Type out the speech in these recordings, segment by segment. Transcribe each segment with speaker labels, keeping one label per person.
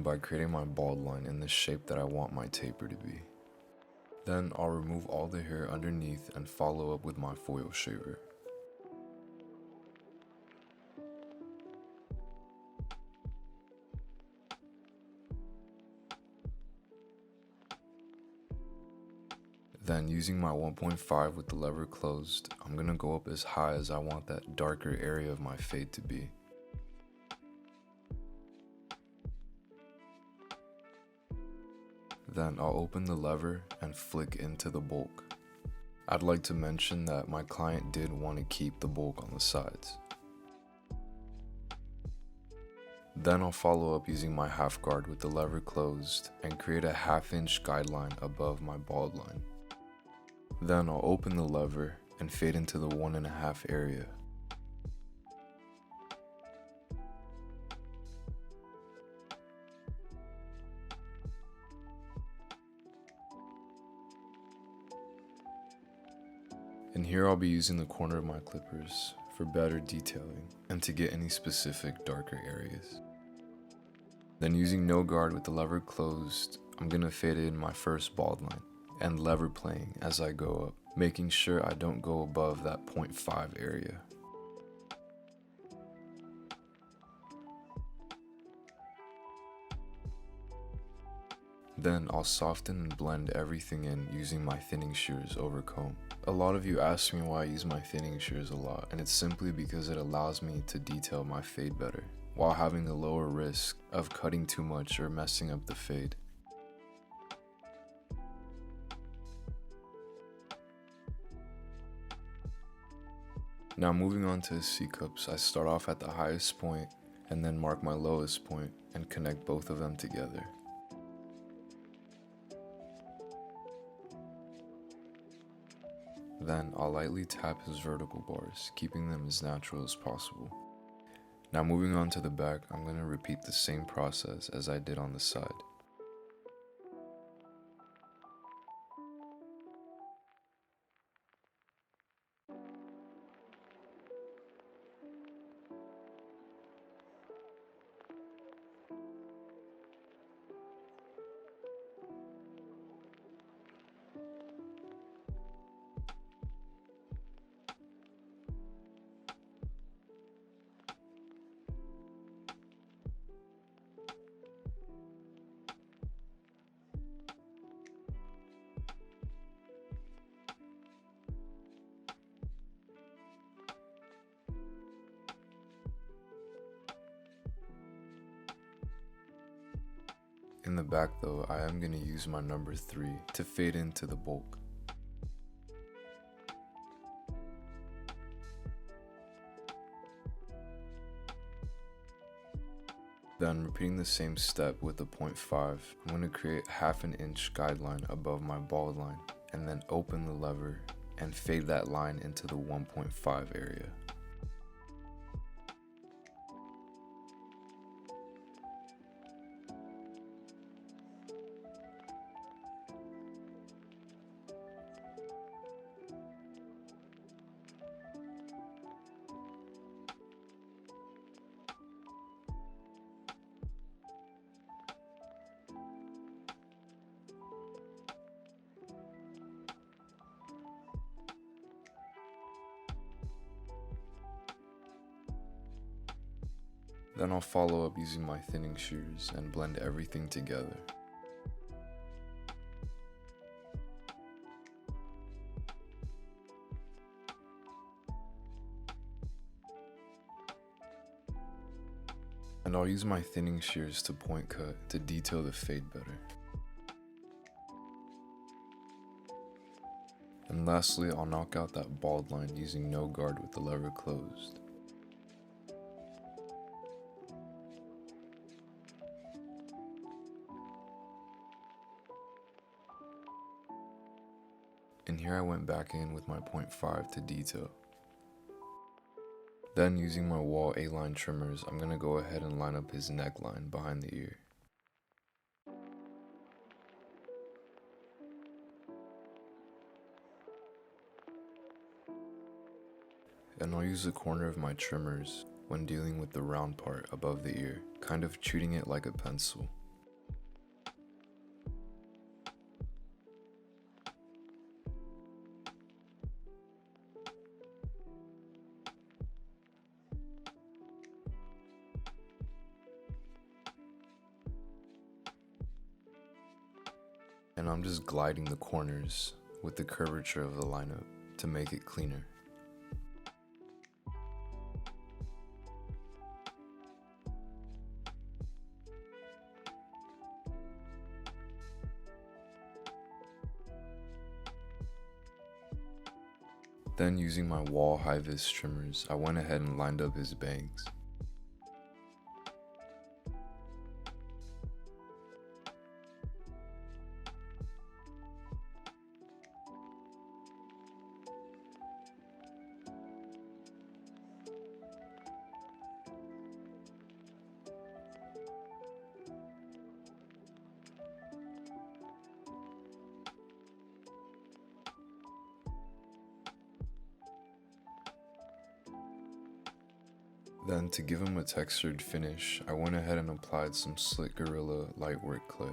Speaker 1: begin by creating my bald line in the shape that I want my taper to be. Then I'll remove all the hair underneath and follow up with my foil shaver. Then using my 1.5 with the lever closed, I'm gonna go up as high as I want that darker area of my fade to be. Then I'll open the lever and flick into the bulk. I'd like to mention that my client did want to keep the bulk on the sides. Then I'll follow up using my half guard with the lever closed and create a 1/2 inch guideline above my bald line. Then I'll open the lever and fade into the 1.5 area. And here I'll be using the corner of my clippers for better detailing and to get any specific darker areas. Then using no guard with the lever closed, I'm gonna fade in my first bald line and lever playing as I go up, making sure I don't go above that 0.5 area. Then I'll soften and blend everything in using my thinning shears over comb. A lot of you ask me why I use my thinning shears a lot, and it's simply because it allows me to detail my fade better, while having a lower risk of cutting too much or messing up the fade. Now moving on to C-cups, I start off at the highest point and then mark my lowest point and connect both of them together. Then I'll lightly tap his vertical bars, keeping them as natural as possible. Now moving on to the back, I'm going to repeat the same process as I did on the side. In the back though, I am going to use my number 3 to fade into the bulk. Then repeating the same step with the 0.5, I'm going to create 1/2 inch guideline above my bald line and then open the lever and fade that line into the 1.5 area. Then I'll follow up using my thinning shears and blend everything together. And I'll use my thinning shears to point cut to detail the fade better. And lastly, I'll knock out that bald line using no guard with the lever closed. And here I went back in with my 0.5 to detail. Then using my wall A-line trimmers, I'm going to go ahead and line up his neckline behind the ear. And I'll use the corner of my trimmers when dealing with the round part above the ear, kind of treating it like a pencil. I'm just gliding the corners with the curvature of the lineup to make it cleaner. Then using my wall high-vis trimmers, I went ahead and lined up his bangs. Then to give him a textured finish, I went ahead and applied some Slick Gorilla Lightwork clay.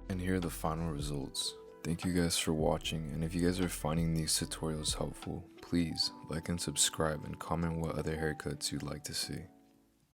Speaker 1: And here are the final results. Thank you guys for watching, and if you guys are finding these tutorials helpful, please like and subscribe and comment what other haircuts you'd like to see.